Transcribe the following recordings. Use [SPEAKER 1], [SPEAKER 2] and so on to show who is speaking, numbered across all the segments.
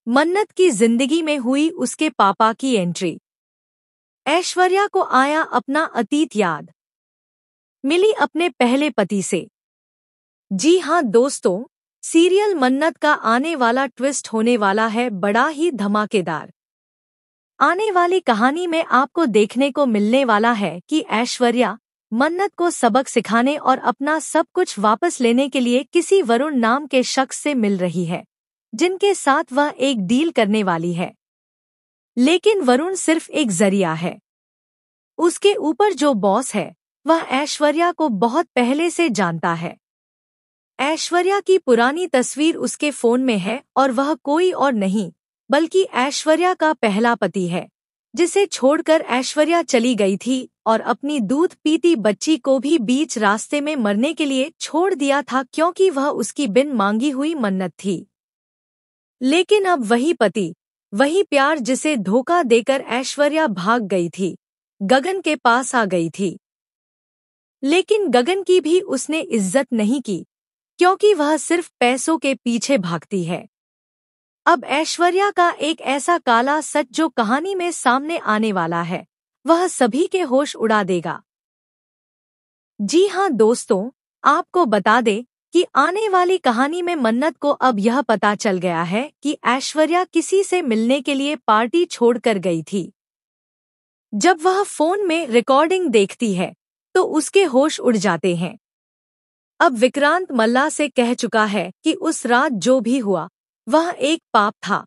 [SPEAKER 1] मन्नत की जिंदगी में हुई उसके पापा की एंट्री। ऐश्वर्या को आया अपना अतीत याद। मिली अपने पहले पति से। जी हाँ दोस्तों, सीरियल मन्नत का आने वाला ट्विस्ट होने वाला है बड़ा ही धमाकेदार। आने वाली कहानी में आपको देखने को मिलने वाला है कि ऐश्वर्या मन्नत को सबक सिखाने और अपना सब कुछ वापस लेने के लिए किसी वरुण नाम के शख्स से मिल रही है, जिनके साथ वह एक डील करने वाली है। लेकिन वरुण सिर्फ एक जरिया है। उसके ऊपर जो बॉस है वह ऐश्वर्या को बहुत पहले से जानता है। ऐश्वर्या की पुरानी तस्वीर उसके फोन में है और वह कोई और नहीं बल्कि ऐश्वर्या का पहला पति है, जिसे छोड़कर ऐश्वर्या चली गई थी और अपनी दूध पीती बच्ची को भी बीच रास्ते में मरने के लिए छोड़ दिया था, क्योंकि वह उसकी बिन मांगी हुई मन्नत थी। लेकिन अब वही पति, वही प्यार जिसे धोखा देकर ऐश्वर्या भाग गई थी, गगन के पास आ गई थी। लेकिन गगन की भी उसने इज्जत नहीं की, क्योंकि वह सिर्फ पैसों के पीछे भागती है। अब ऐश्वर्या का एक ऐसा काला सच जो कहानी में सामने आने वाला है, वह सभी के होश उड़ा देगा। जी हाँ दोस्तों, आपको बता दें कि आने वाली कहानी में मन्नत को अब यह पता चल गया है कि ऐश्वर्या किसी से मिलने के लिए पार्टी छोड़कर गई थी। जब वह फोन में रिकॉर्डिंग देखती है तो उसके होश उड़ जाते हैं। अब विक्रांत मल्ला से कह चुका है कि उस रात जो भी हुआ वह एक पाप था,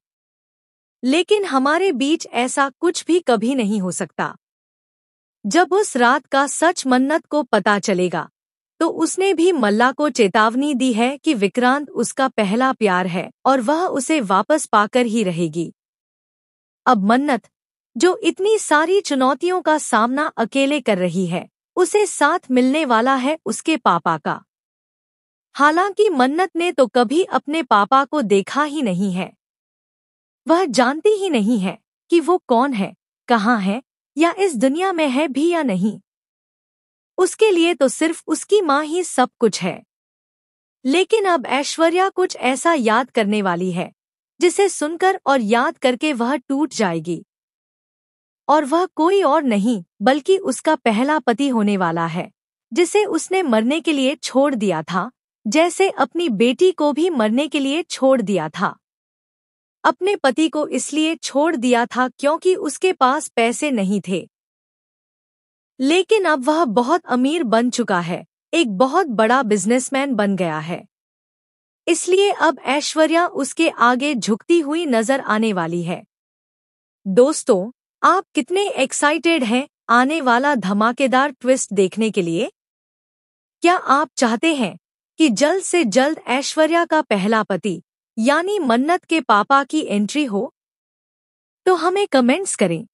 [SPEAKER 1] लेकिन हमारे बीच ऐसा कुछ भी कभी नहीं हो सकता। जब उस रात का सच मन्नत को पता चलेगा तो उसने भी मल्ला को चेतावनी दी है कि विक्रांत उसका पहला प्यार है और वह उसे वापस पाकर ही रहेगी। अब मन्नत, जो इतनी सारी चुनौतियों का सामना अकेले कर रही है, उसे साथ मिलने वाला है उसके पापा का। हालांकि मन्नत ने तो कभी अपने पापा को देखा ही नहीं है। वह जानती ही नहीं है कि वो कौन है, कहाँ है, या इस दुनिया में है भी या नहीं। उसके लिए तो सिर्फ उसकी माँ ही सब कुछ है। लेकिन अब ऐश्वर्या कुछ ऐसा याद करने वाली है जिसे सुनकर और याद करके वह टूट जाएगी। और वह कोई और नहीं बल्कि उसका पहला पति होने वाला है, जिसे उसने मरने के लिए छोड़ दिया था, जैसे अपनी बेटी को भी मरने के लिए छोड़ दिया था। अपने पति को इसलिए छोड़ दिया था क्योंकि उसके पास पैसे नहीं थे। लेकिन अब वह बहुत अमीर बन चुका है, एक बहुत बड़ा बिजनेसमैन बन गया है। इसलिए अब ऐश्वर्या उसके आगे झुकती हुई नजर आने वाली है। दोस्तों, आप कितने एक्साइटेड हैं आने वाला धमाकेदार ट्विस्ट देखने के लिए? क्या आप चाहते हैं कि जल्द से जल्द ऐश्वर्या का पहला पति यानी मन्नत के पापा की एंट्री हो? तो हमें कमेंट्स करें।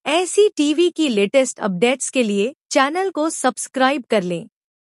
[SPEAKER 1] ऐसी टीवी की लेटेस्ट अपडेट्स के लिए चैनल को सब्सक्राइब कर लें।